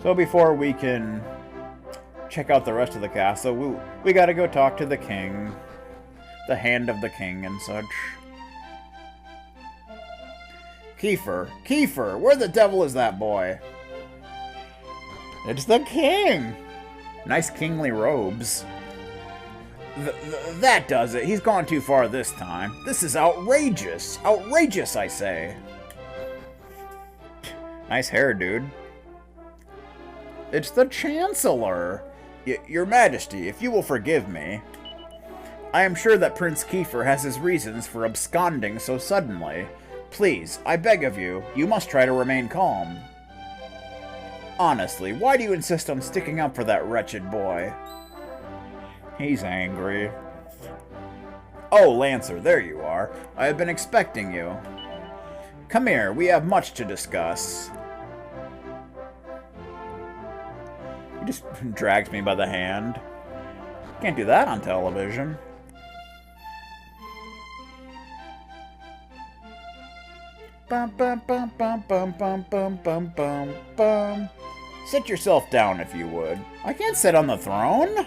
So before we can check out the rest of the castle, we gotta go talk to the king. The hand of the king and such. Kiefer! Kiefer! Where the devil is that boy? It's the king! Nice kingly robes. That does it. He's gone too far this time. This is outrageous. Outrageous, I say. Nice hair, dude. It's the Chancellor. Your Majesty, if you will forgive me. I am sure that Prince Kiefer has his reasons for absconding so suddenly. Please, I beg of you, you must try to remain calm. Honestly, why do you insist on sticking up for that wretched boy? He's angry. Oh, Lancer, there you are. I have been expecting you. Come here, we have much to discuss. He just drags me by the hand. Can't do that on television. Bum bum bum bum bum bum bum bum bum bum. Sit yourself down if you would. I can't sit on the throne.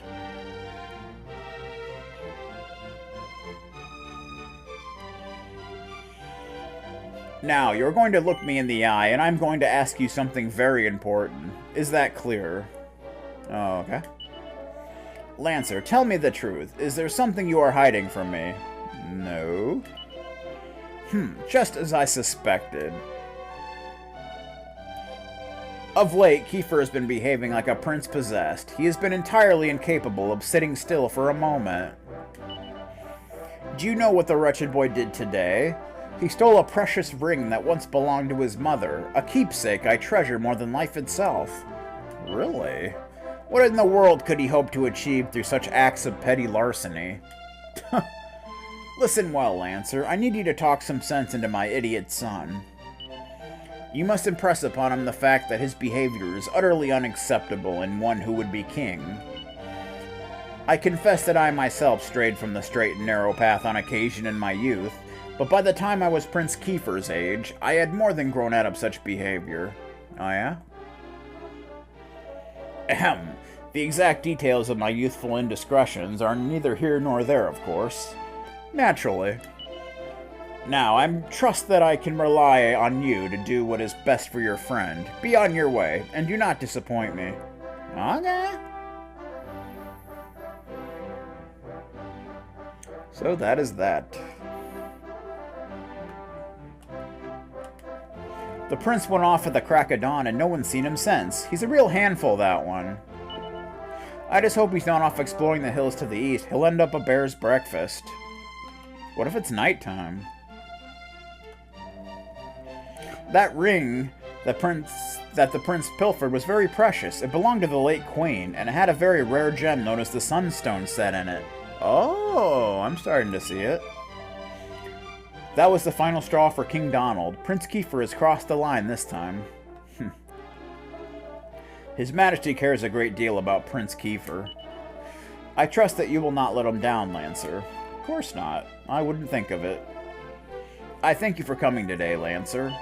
Now, you're going to look me in the eye, and I'm going to ask you something very important. Is that clear? Oh, okay. Lancer, tell me the truth. Is there something you are hiding from me? No. Just as I suspected. Of late, Kiefer has been behaving like a prince possessed. He has been entirely incapable of sitting still for a moment. Do you know what the wretched boy did today? He stole a precious ring that once belonged to his mother, a keepsake I treasure more than life itself. Really? What in the world could he hope to achieve through such acts of petty larceny? Listen well, Lancer. I need you to talk some sense into my idiot son. You must impress upon him the fact that his behavior is utterly unacceptable in one who would be king. I confess that I myself strayed from the straight and narrow path on occasion in my youth, but by the time I was Prince Kiefer's age, I had more than grown out of such behavior. Oh yeah? Ahem. The exact details of my youthful indiscretions are neither here nor there, of course. Naturally. Now, I trust that I can rely on you to do what is best for your friend. Be on your way, and do not disappoint me. Okay. So that is that. The prince went off at the crack of dawn, and no one's seen him since. He's a real handful, that one. I just hope he's not off exploring the hills to the east. He'll end up a bear's breakfast. What if it's nighttime? That ring that the prince pilfered was very precious. It belonged to the late queen, and it had a very rare gem known as the Sunstone set in it. Oh, I'm starting to see it. That was the final straw for King Donald. Prince Kiefer has crossed the line this time. His Majesty cares a great deal about Prince Kiefer. I trust that you will not let him down, Lancer. Of course not. I wouldn't think of it. I thank you for coming today, Lancer.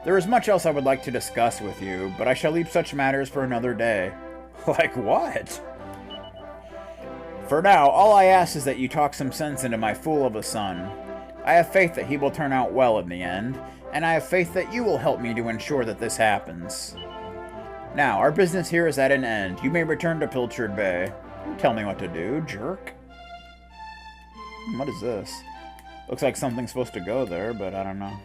There is much else I would like to discuss with you, but I shall leave such matters for another day. Like what? For now, all I ask is that you talk some sense into my fool of a son. I have faith that he will turn out well in the end, and I have faith that you will help me to ensure that this happens. Now, our business here is at an end. You may return to Pilchard Bay. Don't tell me what to do, jerk. What is this? Looks like something's supposed to go there, but I don't know.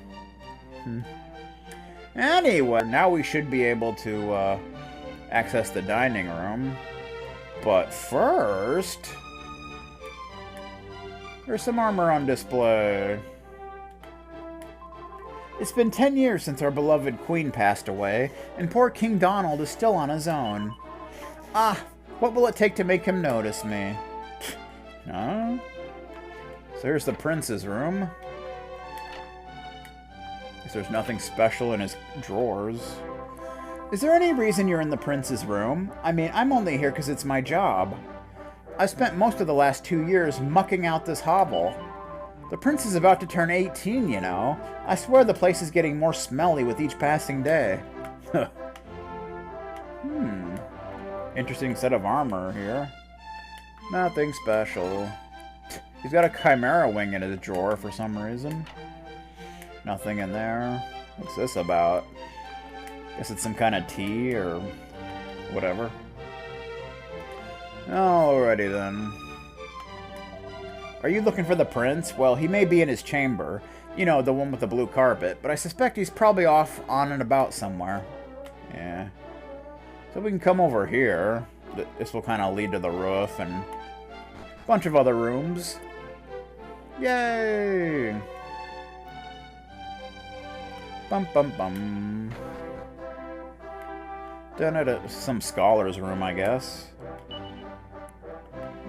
Anyway, now we should be able to access the dining room. But first, there's some armor on display. It's been 10 years since our beloved queen passed away, and poor King Donald is still on his own. Ah, what will it take to make him notice me? No? So here's the prince's room. Guess there's nothing special in his drawers. Is there any reason you're in the prince's room? I mean, I'm only here because it's my job. I've spent most of the last 2 years mucking out this hovel. The prince is about to turn 18, you know. I swear the place is getting more smelly with each passing day. Interesting set of armor here. Nothing special. He's got a chimera wing in his drawer for some reason. Nothing in there. What's this about? Guess it's some kind of tea or whatever. Alrighty then. Are you looking for the prince? Well, he may be in his chamber. You know, the one with the blue carpet. But I suspect he's probably off on and about somewhere. Yeah. So we can come over here. This will kind of lead to the roof and a bunch of other rooms. Yay! Bum bum bum. Done at some scholar's room, I guess.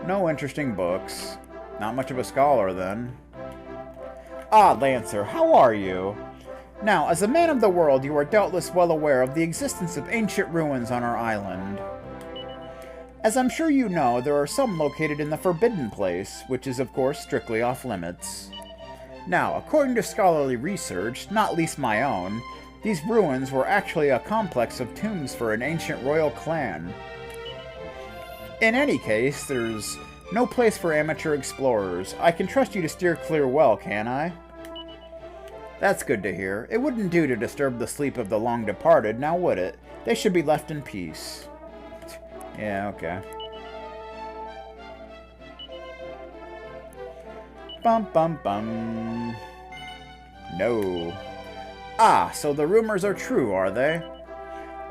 No interesting books. Not much of a scholar, then. Ah, Lancer, how are you? Now, as a man of the world, you are doubtless well aware of the existence of ancient ruins on our island. As I'm sure you know, there are some located in the Forbidden Place, which is of course strictly off-limits. Now, according to scholarly research, not least my own, these ruins were actually a complex of tombs for an ancient royal clan. In any case, there's no place for amateur explorers. I can trust you to steer clear well, can I? That's good to hear. It wouldn't do to disturb the sleep of the long departed, now would it? They should be left in peace. Yeah, okay. Bum bum bum. No. Ah, so the rumors are true, are they?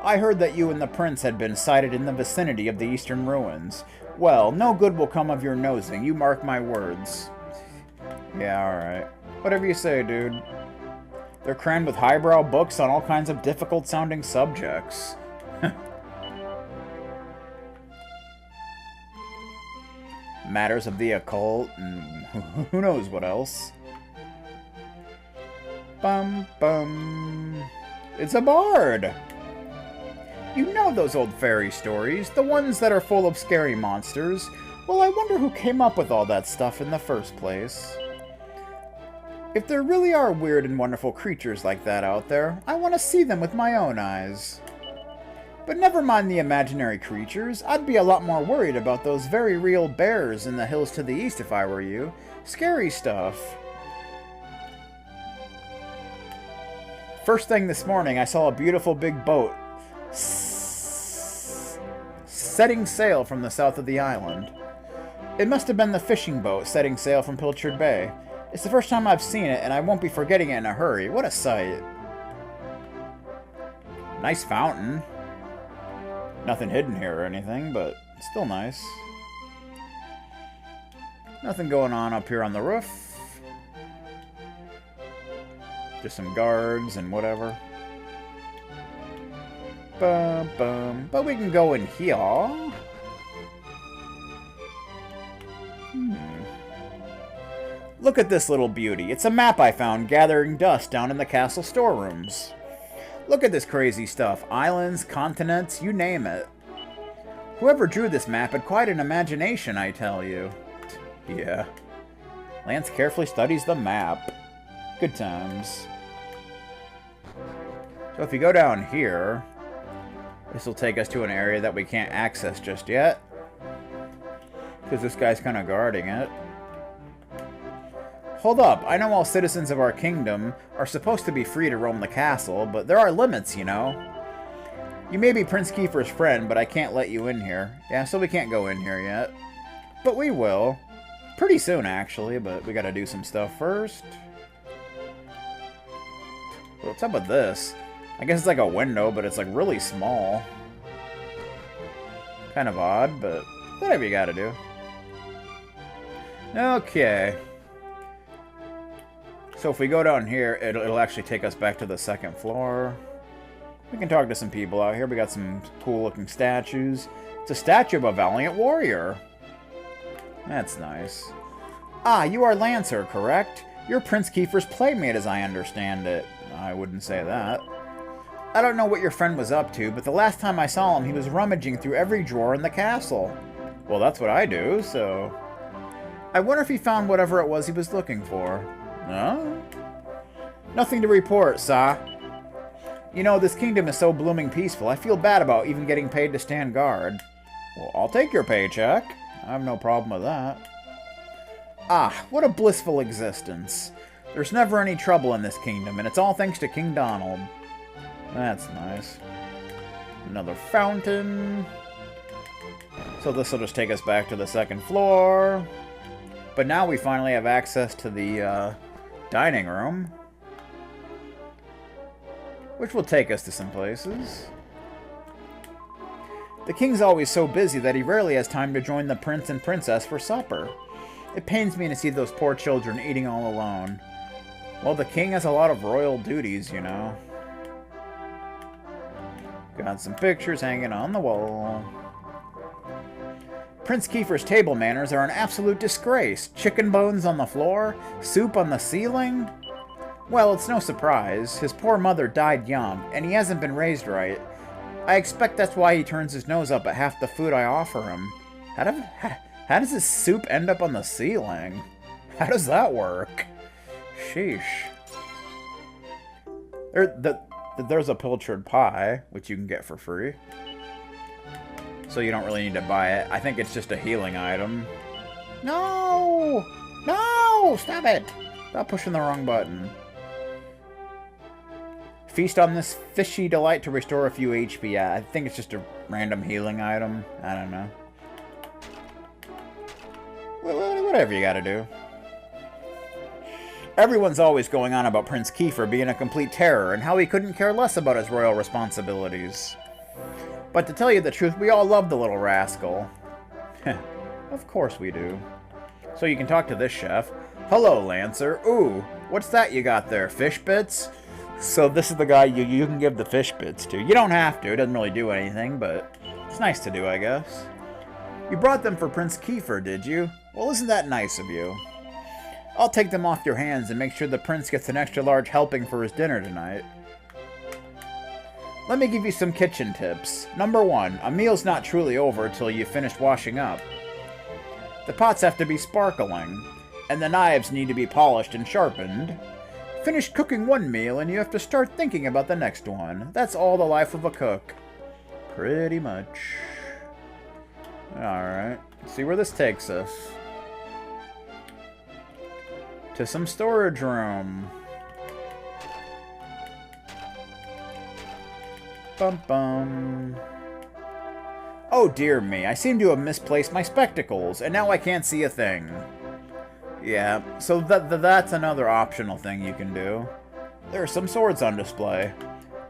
I heard that you and the prince had been sighted in the vicinity of the eastern ruins. Well, no good will come of your nosing, you mark my words. Yeah, alright. Whatever you say, dude. They're crammed with highbrow books on all kinds of difficult-sounding subjects. Matters of the occult, and who knows what else. Bum bum. It's a bard! You know those old fairy stories, the ones that are full of scary monsters. Well, I wonder who came up with all that stuff in the first place. If there really are weird and wonderful creatures like that out there, I want to see them with my own eyes. But never mind the imaginary creatures, I'd be a lot more worried about those very real bears in the hills to the east if I were you. Scary stuff. First thing this morning, I saw a beautiful big boat setting sail from the south of the island. It must have been the fishing boat setting sail from Pilchard Bay. It's the first time I've seen it, and I won't be forgetting it in a hurry. What a sight. Nice fountain. Nothing hidden here or anything, but still nice. Nothing going on up here on the roof. Just some guards and whatever. Bum, bum. But we can go in here. Look at this little beauty. It's a map I found gathering dust down in the castle storerooms. Look at this crazy stuff. Islands, continents, you name it. Whoever drew this map had quite an imagination, I tell you. Yeah. Lance carefully studies the map. Good times. So if you go down here, this will take us to an area that we can't access just yet. Because this guy's kind of guarding it. Hold up, I know all citizens of our kingdom are supposed to be free to roam the castle, but there are limits, you know. You may be Prince Kiefer's friend, but I can't let you in here. Yeah, so we can't go in here yet. But we will. Pretty soon, actually, but we gotta do some stuff first. What's up with this? I guess it's like a window, but it's like really small. Kind of odd, but whatever you gotta do. Okay. So if we go down here, it'll actually take us back to the second floor. We can talk to some people out here. We got some cool-looking statues. It's a statue of a valiant warrior. That's nice. Ah, you are Lancer, correct? You're Prince Kiefer's playmate, as I understand it. I wouldn't say that. I don't know what your friend was up to, but the last time I saw him, he was rummaging through every drawer in the castle. Well, that's what I do, so... I wonder if he found whatever it was he was looking for. No? Nothing to report, sir. You know, this kingdom is so blooming peaceful, I feel bad about even getting paid to stand guard. Well, I'll take your paycheck. I have no problem with that. Ah, what a blissful existence. There's never any trouble in this kingdom, and it's all thanks to King Donald. That's nice. Another fountain. So this will just take us back to the second floor. But now we finally have access to the dining room, which will take us to some places. The king's always so busy that he rarely has time to join the prince and princess for supper. It pains me to see those poor children eating all alone. Well, the king has a lot of royal duties, you know. Got some pictures hanging on the wall. Prince Kiefer's table manners are an absolute disgrace. Chicken bones on the floor, soup on the ceiling. Well, it's no surprise. His poor mother died young, and he hasn't been raised right. I expect that's why he turns his nose up at half the food I offer him. How does his soup end up on the ceiling? How does that work? Sheesh. There's a pilchard pie, which you can get for free. So you don't really need to buy it. I think it's just a healing item. No! No! Stop it! Stop pushing the wrong button. Feast on this fishy delight to restore a few HP. Yeah, I think it's just a random healing item. I don't know. Whatever you gotta do. Everyone's always going on about Prince Kiefer being a complete terror and how he couldn't care less about his royal responsibilities. But to tell you the truth, we all love the little rascal. Of course we do. So you can talk to this chef. Hello, Lancer. Ooh, what's that you got there? Fish bits? So this is the guy you can give the fish bits to. You don't have to. It doesn't really do anything, but it's nice to do, I guess. You brought them for Prince Kiefer, did you? Well, isn't that nice of you? I'll take them off your hands and make sure the prince gets an extra large helping for his dinner tonight. Let me give you some kitchen tips. Number 1, a meal's not truly over till you've finished washing up. The pots have to be sparkling, and the knives need to be polished and sharpened. Finish cooking one meal and you have to start thinking about the next one. That's all the life of a cook. Pretty much. Alright, let's see where this takes us. To some storage room. Bum bum. Oh dear me, I seem to have misplaced my spectacles, and now I can't see a thing. Yeah, so that's another optional thing you can do. There are some swords on display.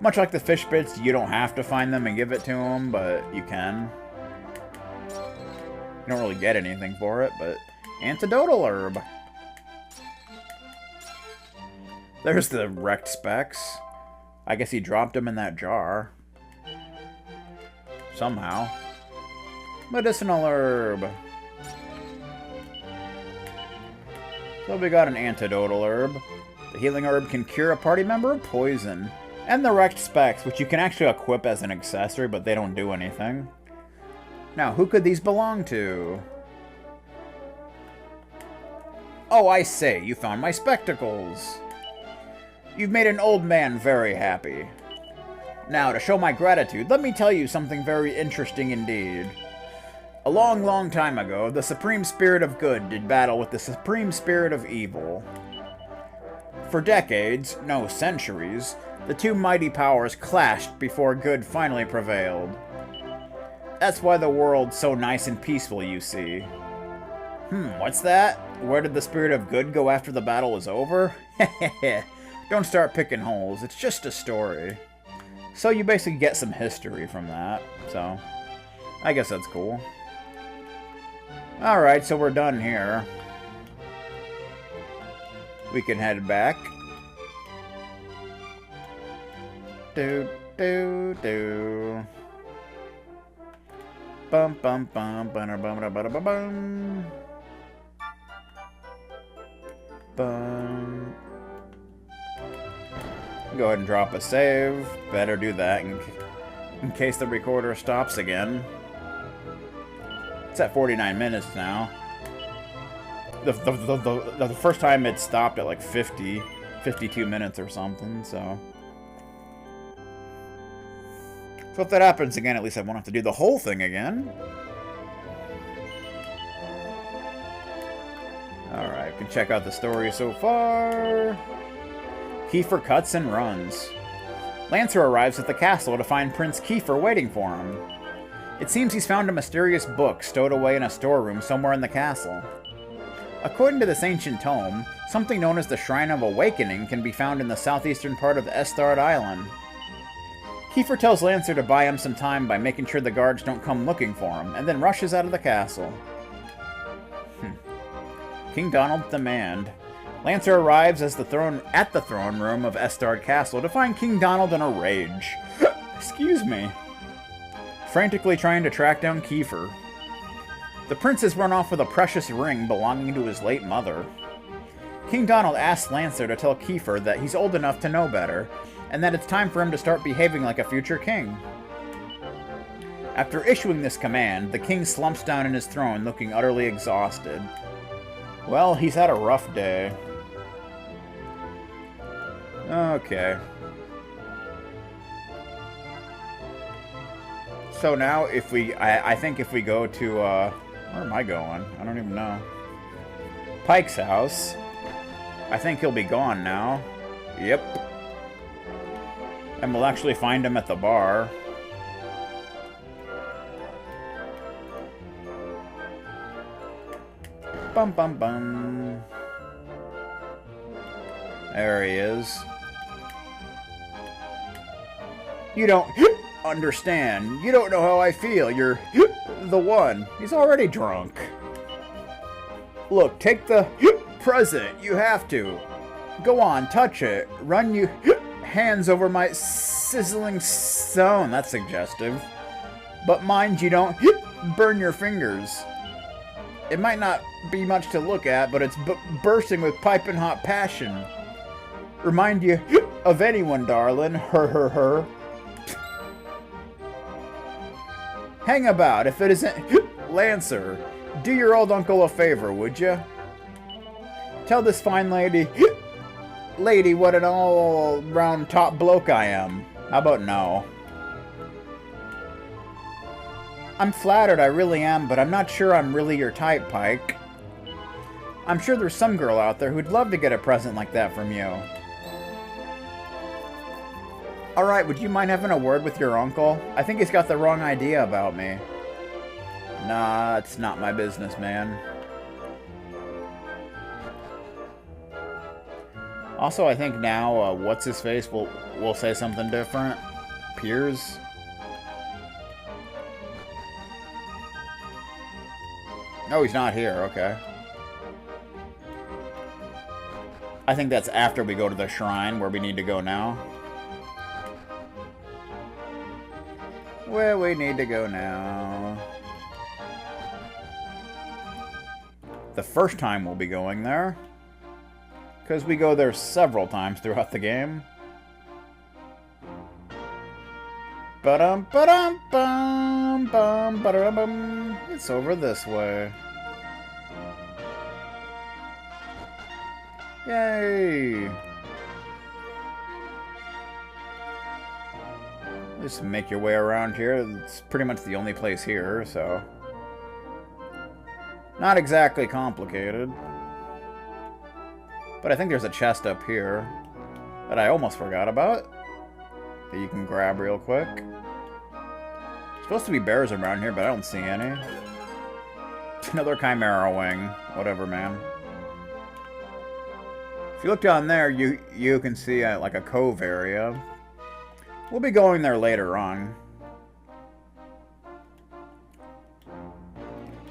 Much like the fish bits, you don't have to find them and give it to them, but you can. You don't really get anything for it, but antidotal herb. There's the wrecked specs. I guess he dropped them in that jar. Somehow. Medicinal herb. So we got an antidotal herb. The healing herb can cure a party member of poison. And the wrecked specs, which you can actually equip as an accessory, but they don't do anything. Now, who could these belong to? Oh, I say, you found my spectacles. You've made an old man very happy. Now, to show my gratitude, let me tell you something very interesting indeed. A long, long time ago, the Supreme Spirit of Good did battle with the Supreme Spirit of Evil. For decades, no centuries, the two mighty powers clashed before good finally prevailed. That's why the world's so nice and peaceful, you see. What's that? Where did the Spirit of Good go after the battle was over? Heh. Don't start picking holes, it's just a story. So you basically get some history from that, so I guess that's cool. Alright, so we're done here. We can head back. Do. Bum bum bum bum bum bum bum bum. Bum. Go ahead and drop a save. Better do that in case the recorder stops again. It's at 49 minutes now. The first time it stopped at like 52 minutes or something, so. So if that happens again, at least I won't have to do the whole thing again. Alright, can check out the story so far. Kiefer cuts and runs. Lancer arrives at the castle to find Prince Kiefer waiting for him. It seems he's found a mysterious book stowed away in a storeroom somewhere in the castle. According to this ancient tome, something known as the Shrine of Awakening can be found in the southeastern part of Estard Island. Kiefer tells Lancer to buy him some time by making sure the guards don't come looking for him, and then rushes out of the castle. King Donald's demand. Lancer arrives at the throne room of Estard Castle to find King Donald in a rage. Excuse me. Frantically trying to track down Kiefer. The prince has run off with a precious ring belonging to his late mother. King Donald asks Lancer to tell Kiefer that he's old enough to know better, and that it's time for him to start behaving like a future king. After issuing this command, the king slumps down in his throne looking utterly exhausted. Well, he's had a rough day. Okay. So now, if we... I think if we go to, where am I going? I don't even know. Pike's house. I think he'll be gone now. Yep. And we'll actually find him at the bar. Bum bum bum. There he is. You don't understand. You don't know how I feel. You're the one. He's already drunk. Look, take the present. You have to. Go on, touch it. Run your hands over my sizzling stone. That's suggestive. But mind you don't burn your fingers. It might not be much to look at, but it's bursting with piping hot passion. Remind you of anyone, darling. Her. Hang about, if it isn't Lancer. Do your old uncle a favor, would you? Tell this fine lady what an all-round top bloke I am. How about no? I'm flattered, I really am, but I'm not sure I'm really your type, Pike. I'm sure there's some girl out there who'd love to get a present like that from you. Alright, would you mind having a word with your uncle? I think he's got the wrong idea about me. Nah, it's not my business, man. Also, I think now, what's-his-face will say something different. Piers? No, he's not here, okay. I think that's after we go to the shrine where we need to go now. Where we need to go now. The first time we'll be going there. Because we go there several times throughout the game. Ba-dum, ba-dum, bum, bum, ba-dum, bum. It's over this way. Yay! Just make your way around here. It's pretty much the only place here, so... Not exactly complicated. But I think there's a chest up here that I almost forgot about. That you can grab real quick. There's supposed to be bears around here, but I don't see any. Another Chimera wing. Whatever, man. If you look down there, you can see like a cove area. We'll be going there later on.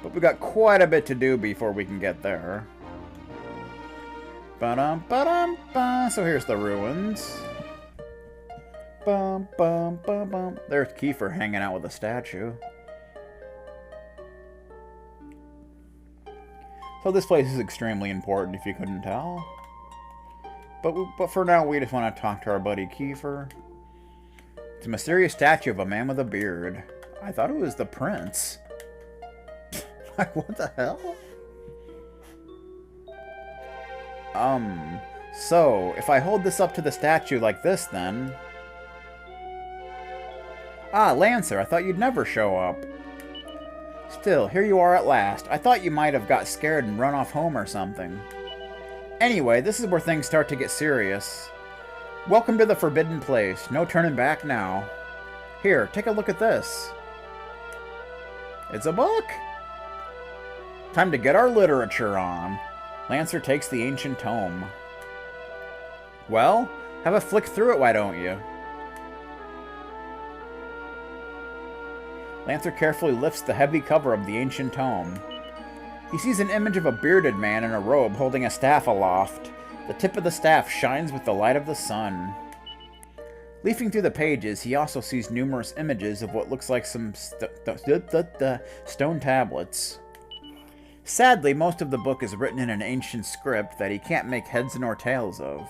But we got quite a bit to do before we can get there. Ba-dum, ba-dum, ba. So here's the ruins. Bum, bum, bum, bum. There's Kiefer hanging out with a statue. So this place is extremely important, if you couldn't tell. But for now, we just want to talk to our buddy Kiefer. It's a mysterious statue of a man with a beard. I thought it was the prince. Like, what the hell? So, if I hold this up to the statue like this, then... Ah, Lancer, I thought you'd never show up. Still, here you are at last. I thought you might have got scared and run off home or something. Anyway, this is where things start to get serious. Welcome to the Forbidden Place. No turning back now. Here, take a look at this. It's a book! Time to get our literature on. Lancer takes the ancient tome. Well, have a flick through it, why don't you? Lancer carefully lifts the heavy cover of the ancient tome. He sees an image of a bearded man in a robe holding a staff aloft. The tip of the staff shines with the light of the sun. Leafing through the pages, he also sees numerous images of what looks like some stone tablets. Sadly, most of the book is written in an ancient script that he can't make heads nor tails of.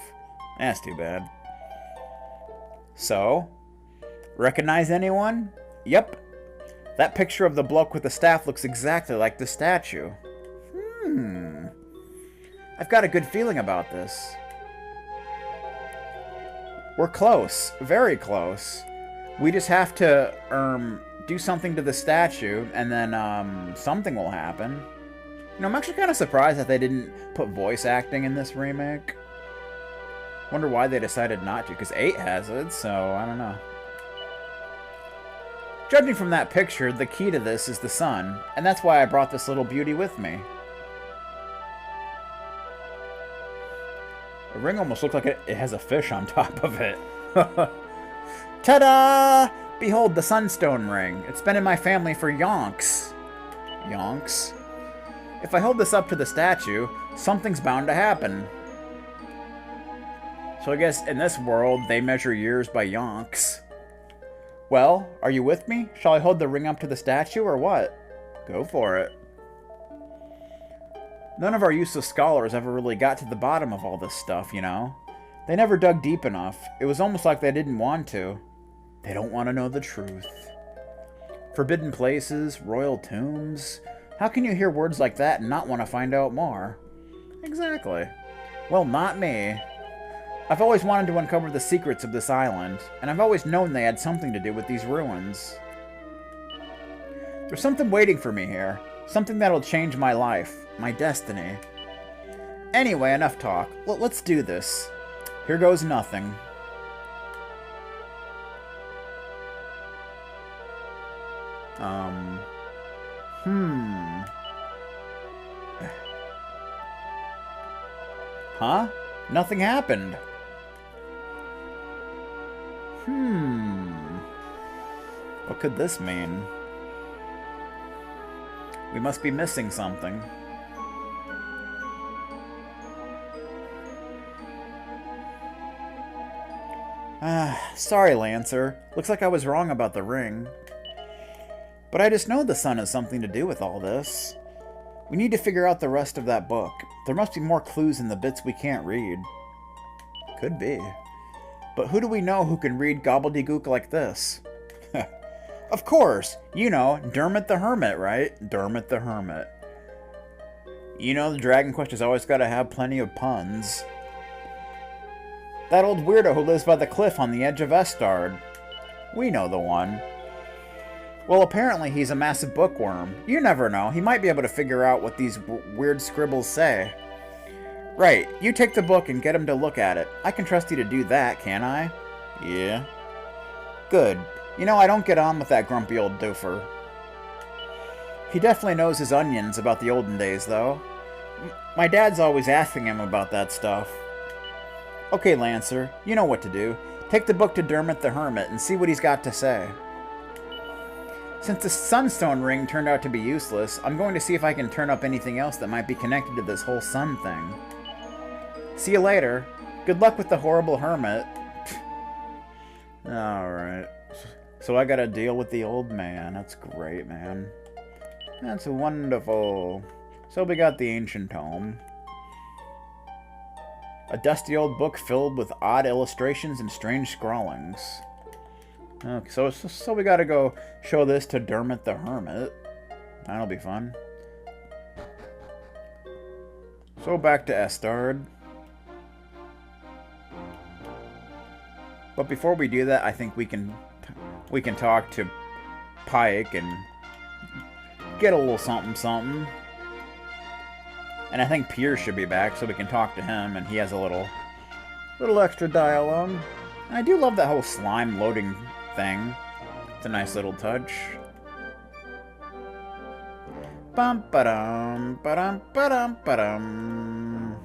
That's too bad. So, recognize anyone? Yep. That picture of the bloke with the staff looks exactly like the statue. I've got a good feeling about this. We're close. Very close. We just have to, do something to the statue, and then, something will happen. You know, I'm actually kind of surprised that they didn't put voice acting in this remake. Wonder why they decided not to, because 8 has it, so I don't know. Judging from that picture, the key to this is the sun, and that's why I brought this little beauty with me. The ring almost looks like it has a fish on top of it. Ta-da! Behold the Sunstone Ring. It's been in my family for yonks. Yonks? If I hold this up to the statue, something's bound to happen. So I guess in this world, they measure years by yonks. Well, are you with me? Shall I hold the ring up to the statue or what? Go for it. None of our useless scholars ever really got to the bottom of all this stuff, you know? They never dug deep enough. It was almost like they didn't want to. They don't want to know the truth. Forbidden places, royal tombs. How can you hear words like that and not want to find out more? Exactly. Well, not me. I've always wanted to uncover the secrets of this island, and I've always known they had something to do with these ruins. There's something waiting for me here. Something that'll change my life. My destiny. Anyway, enough talk. Let's do this. Here goes nothing. Huh? Nothing happened. What could this mean? We must be missing something. Sorry, Lancer. Looks like I was wrong about the ring. But I just know the sun has something to do with all this. We need to figure out the rest of that book. There must be more clues in the bits we can't read. Could be. But who do we know who can read gobbledygook like this? Of course! You know, Dermot the Hermit, right? Dermot the Hermit. You know the Dragon Quest has always got to have plenty of puns. That old weirdo who lives by the cliff on the edge of Estard. We know the one. Well, apparently he's a massive bookworm. You never know. He might be able to figure out what these weird scribbles say. Right. You take the book and get him to look at it. I can trust you to do that, can't I? Yeah. Good. You know, I don't get on with that grumpy old doofer. He definitely knows his onions about the olden days, though. My dad's always asking him about that stuff. Okay, Lancer, you know what to do. Take the book to Dermot the Hermit and see what he's got to say. Since the Sunstone Ring turned out to be useless, I'm going to see if I can turn up anything else that might be connected to this whole sun thing. See you later. Good luck with the horrible hermit. Alright. So I gotta deal with the old man. That's great, man. That's wonderful. So we got the ancient tome. A dusty old book filled with odd illustrations and strange scrawlings. Okay, so we gotta go show this to Dermot the Hermit. That'll be fun. So back to Estard. But before we do that, I think we can we can talk to Pike and get a little something something. And I think Piers should be back so we can talk to him and he has a little extra dialogue. And I do love that whole slime loading thing. It's a nice little touch. Bum ba-dum ba-dum ba-dum ba-dum.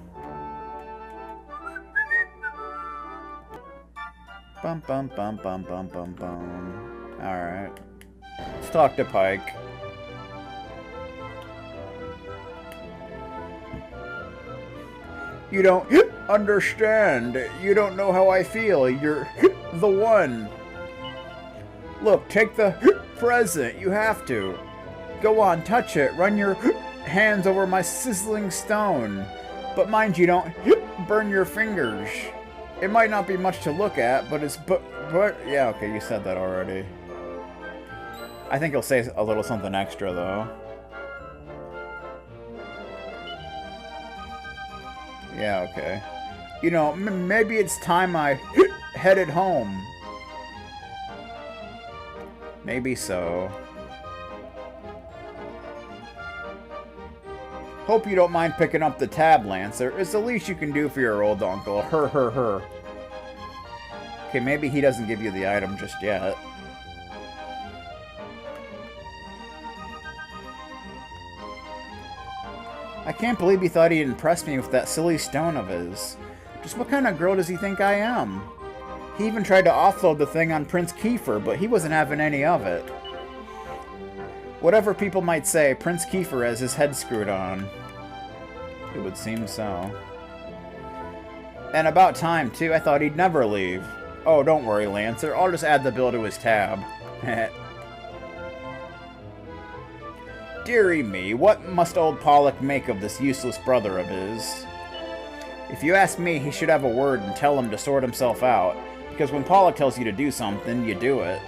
Bum bum bum bum bum bum bum. Alright. Let's talk to Pike. You don't understand. You don't know how I feel. You're the one. Look, take the present. You have to. Go on, touch it. Run your hands over my sizzling stone. But mind you, don't burn your fingers. It might not be much to look at, but it's... But yeah, okay, you said that already. I think he'll say a little something extra, though. Yeah, okay. You know, maybe it's time I headed home. Maybe so. Hope you don't mind picking up the tab, Lancer. It's the least you can do for your old uncle. Her. Okay, maybe he doesn't give you the item just yet. I can't believe he thought he'd impress me with that silly stone of his. Just what kind of girl does he think I am? He even tried to offload the thing on Prince Kiefer, but he wasn't having any of it. Whatever people might say, Prince Kiefer has his head screwed on. It would seem so. And about time, too. I thought he'd never leave. Oh, don't worry, Lancer. I'll just add the bill to his tab. Dearie me, what must old Pollock make of this useless brother of his? If you ask me, he should have a word and tell him to sort himself out. Because when Pollock tells you to do something, you do it.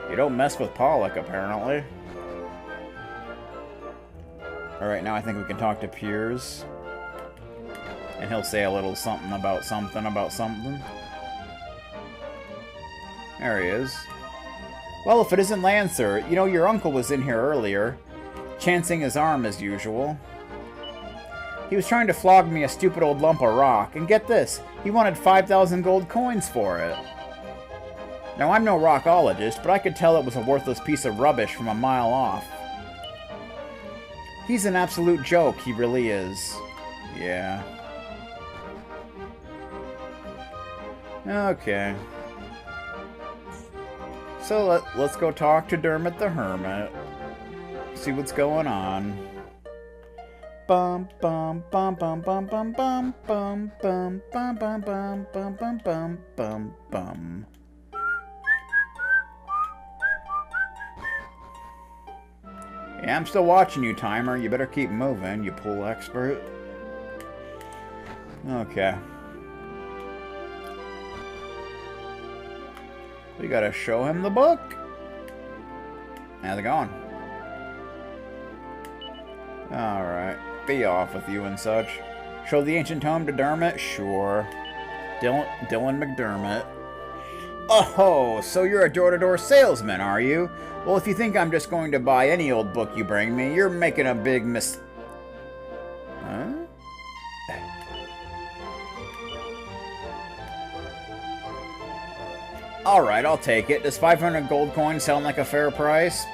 You don't mess with Pollock, apparently. Alright, now I think we can talk to Piers. And he'll say a little something about something about something. There he is. Well, if it isn't Lancer, you know, your uncle was in here earlier, chancing his arm as usual. He was trying to flog me a stupid old lump of rock, and get this, he wanted 5,000 gold coins for it. Now, I'm no rockologist, but I could tell it was a worthless piece of rubbish from a mile off. He's an absolute joke, he really is. Yeah. Okay. So let's go talk to Dermot the Hermit. See what's going on. Bum bum bum bum bum bum bum bum bum bum bum bum bum bum bum bum bum. Yeah, I'm still watching you, Timer. You better keep moving, you pool expert. Okay. We gotta show him the book. How's it going? Alright. Be off with you and such. Show the ancient tome to Dermot? Sure. Dylan McDermott. Oh, so you're a door-to-door salesman, are you? Well, if you think I'm just going to buy any old book you bring me, you're making a big Huh? Alright, I'll take it. Does 500 gold coins sound like a fair price?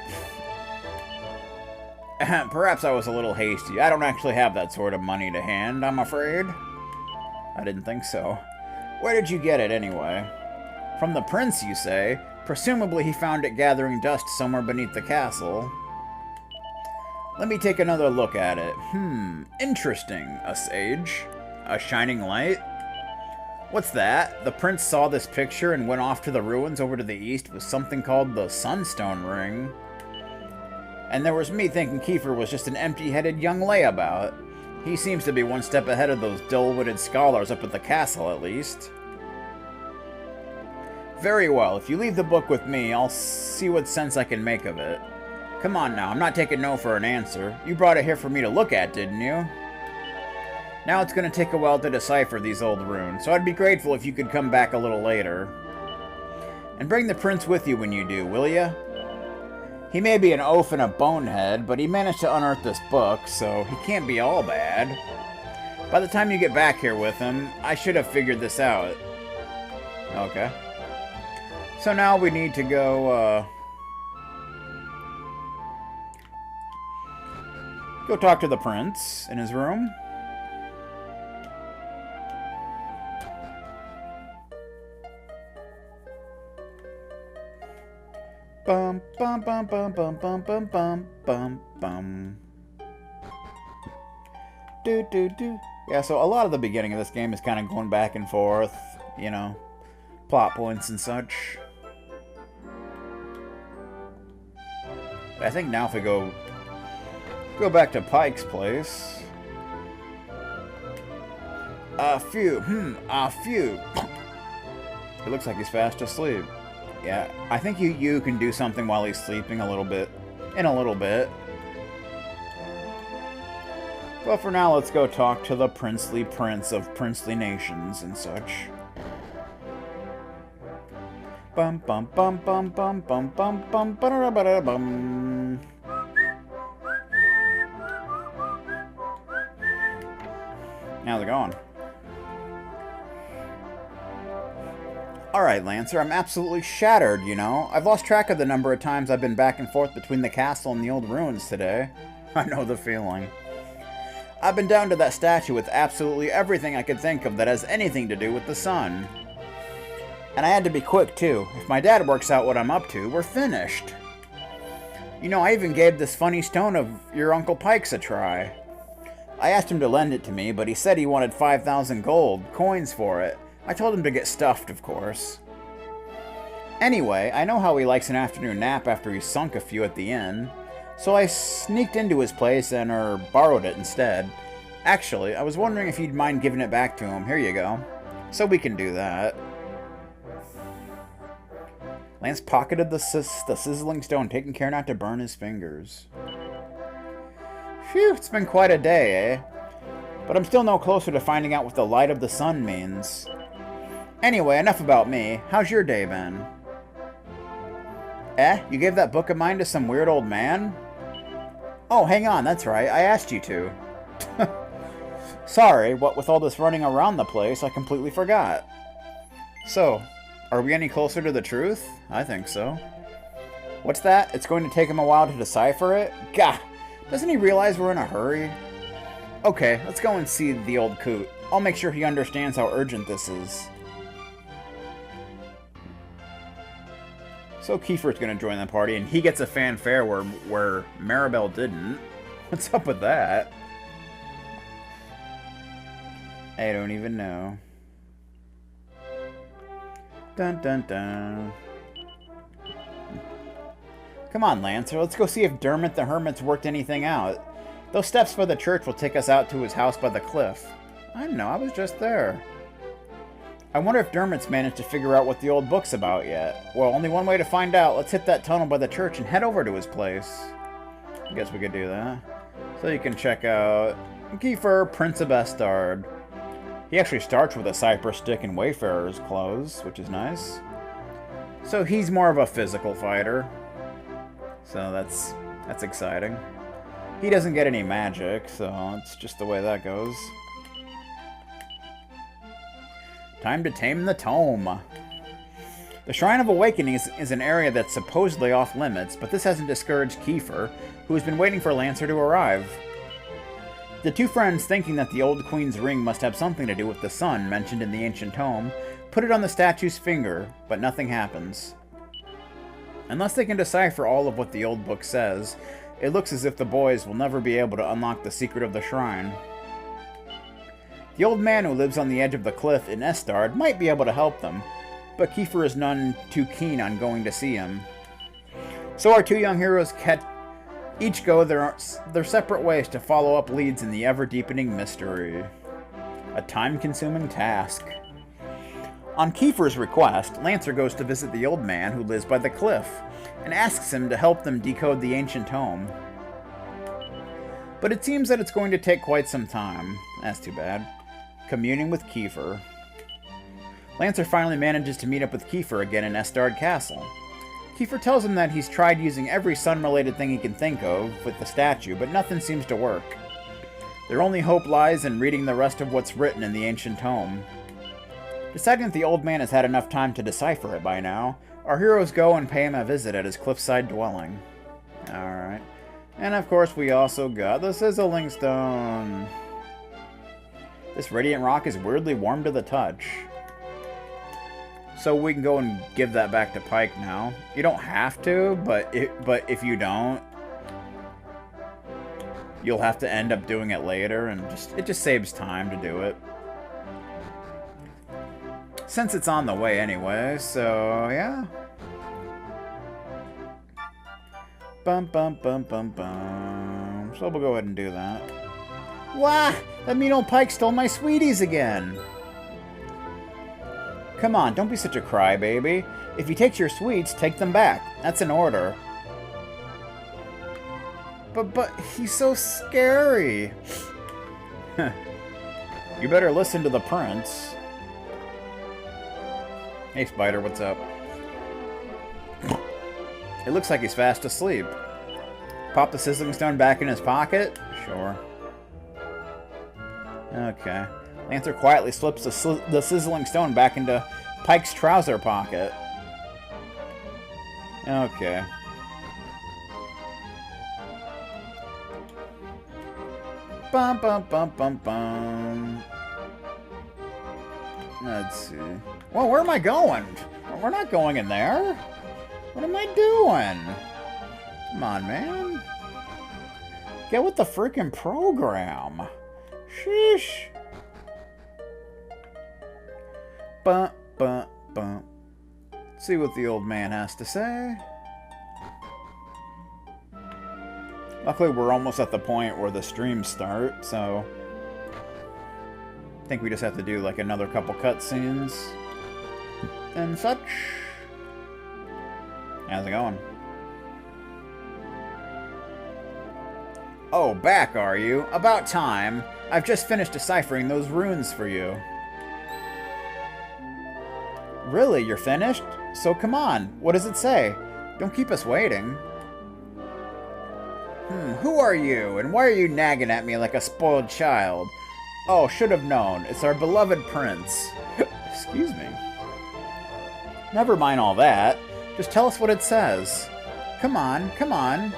Perhaps I was a little hasty. I don't actually have that sort of money to hand, I'm afraid. I didn't think so. Where did you get it, anyway? From the prince, you say? Presumably he found it gathering dust somewhere beneath the castle. Let me take another look at it. Interesting. A sage? A shining light? What's that? The prince saw this picture and went off to the ruins over to the east with something called the Sunstone Ring. And there was me thinking Kiefer was just an empty-headed young layabout. He seems to be one step ahead of those dull-witted scholars up at the castle, at least. Very well, if you leave the book with me, I'll see what sense I can make of it. Come on now, I'm not taking no for an answer. You brought it here for me to look at, didn't you? Now it's going to take a while to decipher these old runes, so I'd be grateful if you could come back a little later. And bring the prince with you when you do, will ya? He may be an oaf and a bonehead, but he managed to unearth this book, so he can't be all bad. By the time you get back here with him, I should have figured this out. Okay. So now we need to go, go talk to the prince in his room. Bum bum bum bum bum bum bum bum bum bum. Do do do. Yeah, so a lot of the beginning of this game is kind of going back and forth, you know, plot points and such. But I think now if we go back to Pike's place. Phew. It looks like he's fast asleep. Yeah, I think you can do something while he's sleeping a little bit. In a little bit. But for now, let's go talk to the princely prince of princely nations and such. Bum bum bum bum bum bum bum bum ba bum. How's it going? Alright, Lancer, I'm absolutely shattered, you know? I've lost track of the number of times I've been back and forth between the castle and the old ruins today. I know the feeling. I've been down to that statue with absolutely everything I could think of that has anything to do with the sun. And I had to be quick, too. If my dad works out what I'm up to, we're finished. You know, I even gave this funny stone of your Uncle Pike's a try. I asked him to lend it to me, but he said he wanted 5,000 gold coins for it. I told him to get stuffed, of course. Anyway, I know how he likes an afternoon nap after he's sunk a few at the inn, so I sneaked into his place and borrowed it instead. Actually, I was wondering if you'd mind giving it back to him. Here you go. So we can do that. Lance pocketed the sizzling stone, taking care not to burn his fingers. Phew, it's been quite a day, eh? But I'm still no closer to finding out what the light of the sun means. Anyway, enough about me. How's your day been? Eh? You gave that book of mine to some weird old man? Oh, hang on, that's right. I asked you to. Sorry, what with all this running around the place, I completely forgot. So, are we any closer to the truth? I think so. What's that? It's going to take him a while to decipher it? Gah! Doesn't he realize we're in a hurry? Okay, let's go and see the old coot. I'll make sure he understands how urgent this is. So Kiefer's gonna join the party, and he gets a fanfare where Maribel didn't. What's up with that? I don't even know. Dun dun dun. Come on, Lancer, let's go see if Dermot the Hermit's worked anything out. Those steps by the church will take us out to his house by the cliff. I know, I was just there. I wonder if Dermot's managed to figure out what the old book's about yet. Well, only one way to find out. Let's hit that tunnel by the church and head over to his place. I guess we could do that. So you can check out Kiefer, Prince of Estard. He actually starts with a cypress stick and wayfarer's clothes, which is nice. So he's more of a physical fighter. So that's exciting. He doesn't get any magic, so it's just the way that goes. Time to tame the tome. The Shrine of Awakening is an area that's supposedly off limits, but this hasn't discouraged Kiefer, who has been waiting for Lancer to arrive. The two friends, thinking that the old queen's ring must have something to do with the sun mentioned in the ancient tome, put it on the statue's finger, but nothing happens. Unless they can decipher all of what the old book says, it looks as if the boys will never be able to unlock the secret of the shrine. The old man who lives on the edge of the cliff in Estard might be able to help them, but Kiefer is none too keen on going to see him. So our two young heroes each go their separate ways to follow up leads in the ever-deepening mystery. A time-consuming task. On Kiefer's request, Lancer goes to visit the old man who lives by the cliff, and asks him to help them decode the ancient tome. But it seems that it's going to take quite some time. That's too bad. Communing with Kiefer. Lancer finally manages to meet up with Kiefer again in Estard Castle. Kiefer tells him that he's tried using every sun-related thing he can think of with the statue, but nothing seems to work. Their only hope lies in reading the rest of what's written in the ancient tome. Deciding that the old man has had enough time to decipher it by now, our heroes go and pay him a visit at his cliffside dwelling. Alright. And of course we also got the Sizzling Stone. This radiant rock is weirdly warm to the touch. So we can go and give that back to Pike now. You don't have to, but if you don't, you'll have to end up doing it later, and it just saves time to do it. Since it's on the way anyway, so yeah. Bum bum bum bum bum. So we'll go ahead and do that. Wah! That mean old Pike stole my sweeties again! Come on, don't be such a crybaby. If he takes your sweets, take them back. That's an order. But he's so scary. You better listen to the prince. Hey, Spider, what's up? It looks like he's fast asleep. Pop the Sizzling Stone back in his pocket? Sure. Okay. Lancer quietly slips the Sizzling Stone back into Pike's trouser pocket. Okay. Bum bum bum bum bum. Let's see. Well, where am I going? We're not going in there. What am I doing? Come on, man. Get with the freaking program. Sheesh. Bum, bum, bum. See what the old man has to say. Luckily, we're almost at the point where the streams start, so I think we just have to do like another couple cutscenes and such. How's it going? Oh, back are you? About time. I've just finished deciphering those runes for you. Really? You're finished? So come on. What does it say? Don't keep us waiting. Who are you? And why are you nagging at me like a spoiled child? Oh, should have known. It's our beloved prince. Excuse me. Never mind all that. Just tell us what it says. Come on, come on.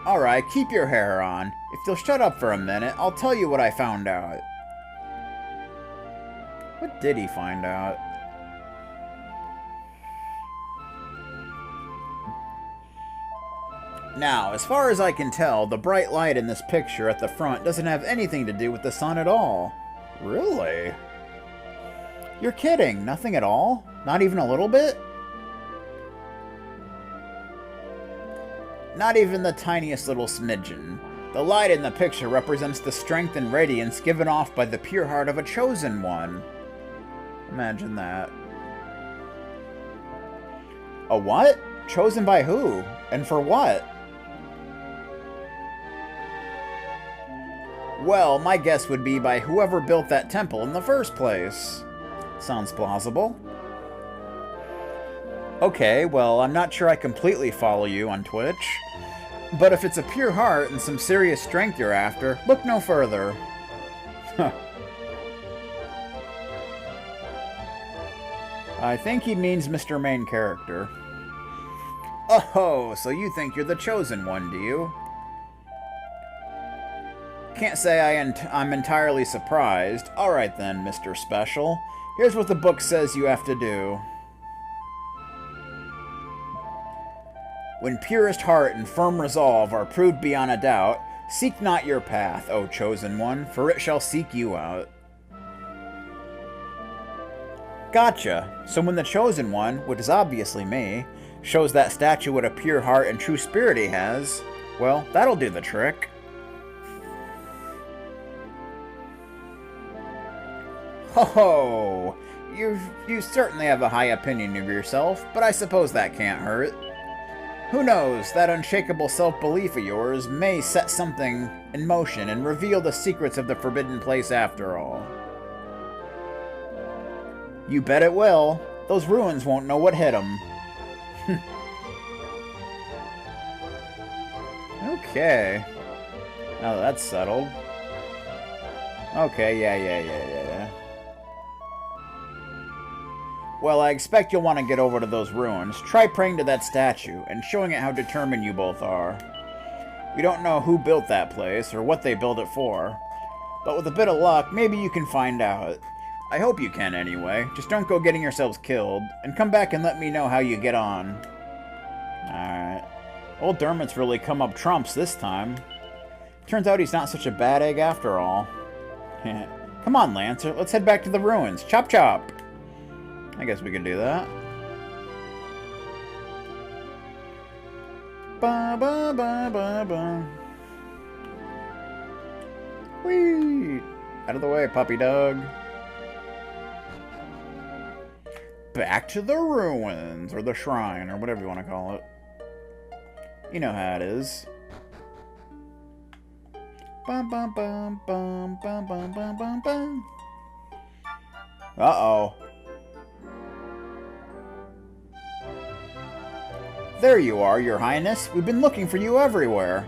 Alright, keep your hair on. If you'll shut up for a minute, I'll tell you what I found out. What did he find out? Now, as far as I can tell, the bright light in this picture at the front doesn't have anything to do with the sun at all. Really? You're kidding. Nothing at all? Not even a little bit? Not even the tiniest little smidgen. The light in the picture represents the strength and radiance given off by the pure heart of a chosen one. Imagine that. A what? Chosen by who? And for what? Well, my guess would be by whoever built that temple in the first place. Sounds plausible. Okay, well, I'm not sure I completely follow you on Twitch. But if it's a pure heart and some serious strength you're after, look no further. I think he means Mr. Main Character. Oh, so you think you're the chosen one, do you? Can't say I'm entirely surprised. Alright then, Mr. Special. Here's what the book says you have to do. When purest heart and firm resolve are proved beyond a doubt, seek not your path, O chosen one, for it shall seek you out. Gotcha. So when the chosen one, which is obviously me, shows that statue what a pure heart and true spirit he has, well, that'll do the trick. Ho ho! You certainly have a high opinion of yourself, but I suppose that can't hurt. Who knows, that unshakable self-belief of yours may set something in motion and reveal the secrets of the forbidden place after all. You bet it will. Those ruins won't know what hit them. Okay. Now that's settled. Okay, yeah. Well, I expect you'll want to get over to those ruins. Try praying to that statue, and showing it how determined you both are. We don't know who built that place, or what they built it for. But with a bit of luck, maybe you can find out. I hope you can anyway. Just don't go getting yourselves killed, and come back and let me know how you get on. Alright. Old Dermot's really come up trumps this time. Turns out he's not such a bad egg after all. Come on, Lancer, let's head back to the ruins. Chop chop! I guess we can do that. Ba ba ba ba ba. Whee! Out of the way, puppy dog. Back to the ruins, or the shrine, or whatever you want to call it. You know how it is. Bum bum bum bum bum bum bum bum bum. Uh-oh. There you are, Your Highness. We've been looking for you everywhere.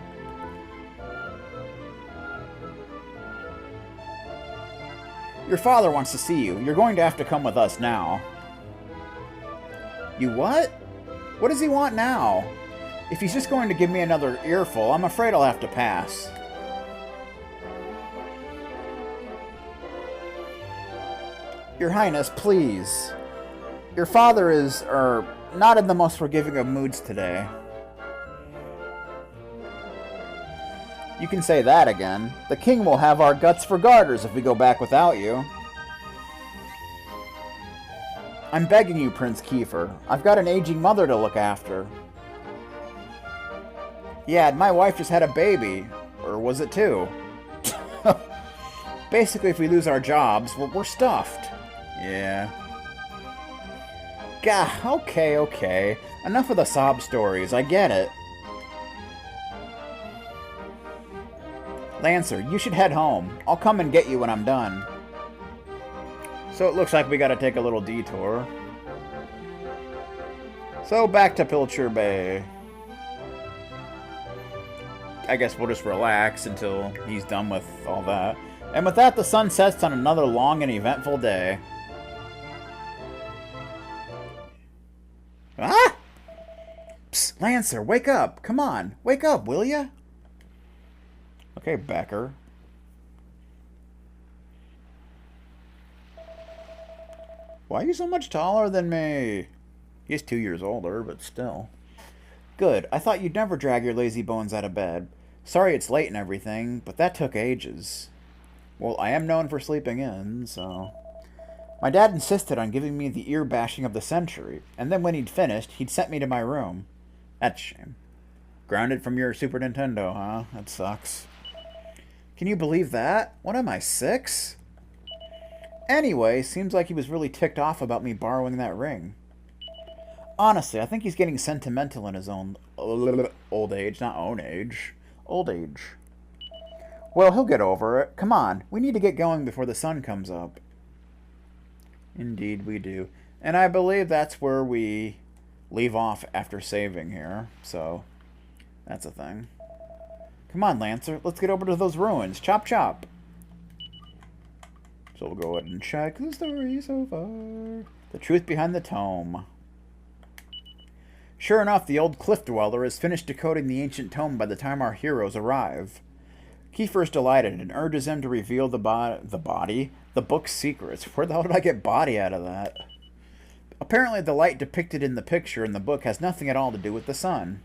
Your father wants to see you. You're going to have to come with us now. You what? What does he want now? If he's just going to give me another earful, I'm afraid I'll have to pass. Your Highness, please. Your father is, not in the most forgiving of moods today. You can say that again. The king will have our guts for garters if we go back without you. I'm begging you, Prince Kiefer. I've got an aging mother to look after. Yeah, and my wife just had a baby. Or was it two? Basically, if we lose our jobs, we're stuffed. Yeah. Gah, okay. Enough of the sob stories, I get it. Lancer, you should head home. I'll come and get you when I'm done. So it looks like we gotta take a little detour. So back to Pilcher Bay. I guess we'll just relax until he's done with all that. And with that, the sun sets on another long and eventful day. Ah! Psst, Lancer, wake up! Come on, wake up, will ya? Okay, Becker. Why are you so much taller than me? He's 2 years older, but still. Good, I thought you'd never drag your lazy bones out of bed. Sorry it's late and everything, but that took ages. Well, I am known for sleeping in, so... My dad insisted on giving me the ear bashing of the century, and then when he'd finished, he'd sent me to my room. That's a shame. Grounded from your Super Nintendo, huh? That sucks. Can you believe that? What am I, 6? Anyway, seems like he was really ticked off about me borrowing that ring. Honestly, I think he's getting sentimental in his own old age, not own age. Old age. Well, he'll get over it. Come on, we need to get going before the sun comes up. Indeed we do. And I believe that's where we leave off after saving here. So, that's a thing. Come on, Lancer. Let's get over to those ruins. Chop, chop. So we'll go ahead and check the story so far. The truth behind the tome. Sure enough, the old cliff dweller has finished decoding the ancient tome by the time our heroes arrive. Kiefer is delighted and urges him to reveal the book's secrets. Where the hell did I get body out of that? Apparently the light depicted in the picture in the book has nothing at all to do with the sun.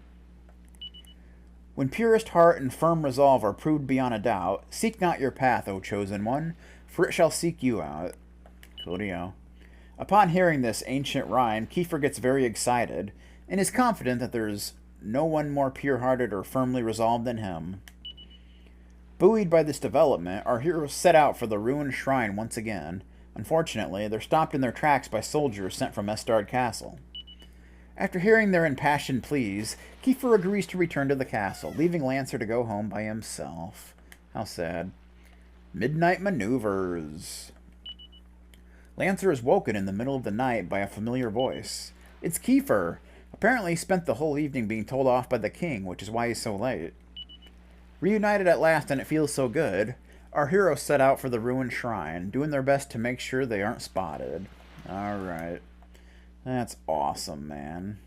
When purest heart and firm resolve are proved beyond a doubt, seek not your path, O chosen one, for it shall seek you out. Coolio. Upon hearing this ancient rhyme, Kiefer gets very excited, and is confident that there is no one more pure-hearted or firmly resolved than him. Buoyed by this development, our heroes set out for the ruined shrine once again. Unfortunately, they're stopped in their tracks by soldiers sent from Estard Castle. After hearing their impassioned pleas, Kiefer agrees to return to the castle, leaving Lancer to go home by himself. How sad. Midnight maneuvers. Lancer is woken in the middle of the night by a familiar voice. It's Kiefer. Apparently he spent the whole evening being told off by the king, which is why he's so late. Reunited at last, and it feels so good. Our heroes set out for the ruined shrine, doing their best to make sure they aren't spotted. Alright. That's awesome, man.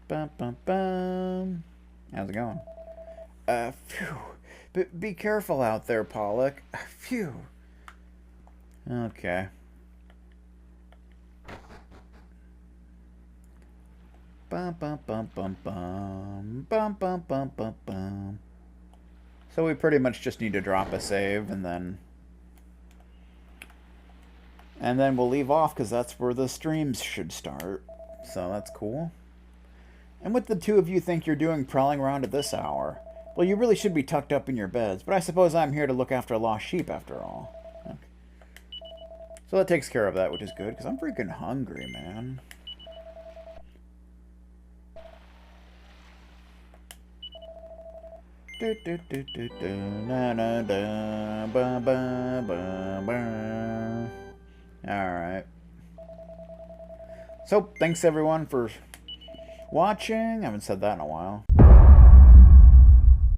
Bum, bum, bum. How's it going? Phew. Be careful out there, Pollock. Phew. Okay. Bum, bum, bum, bum, bum. Bum, bum, bum, bum, bum. So we pretty much just need to drop a save, and then we'll leave off, because that's where the streams should start. So that's cool. And what the two of you think you're doing prowling around at this hour? Well, you really should be tucked up in your beds, but I suppose I'm here to look after lost sheep after all. Okay. So that takes care of that, which is good, because I'm freaking hungry, man. Alright. So, thanks everyone for watching. I haven't said that in a while.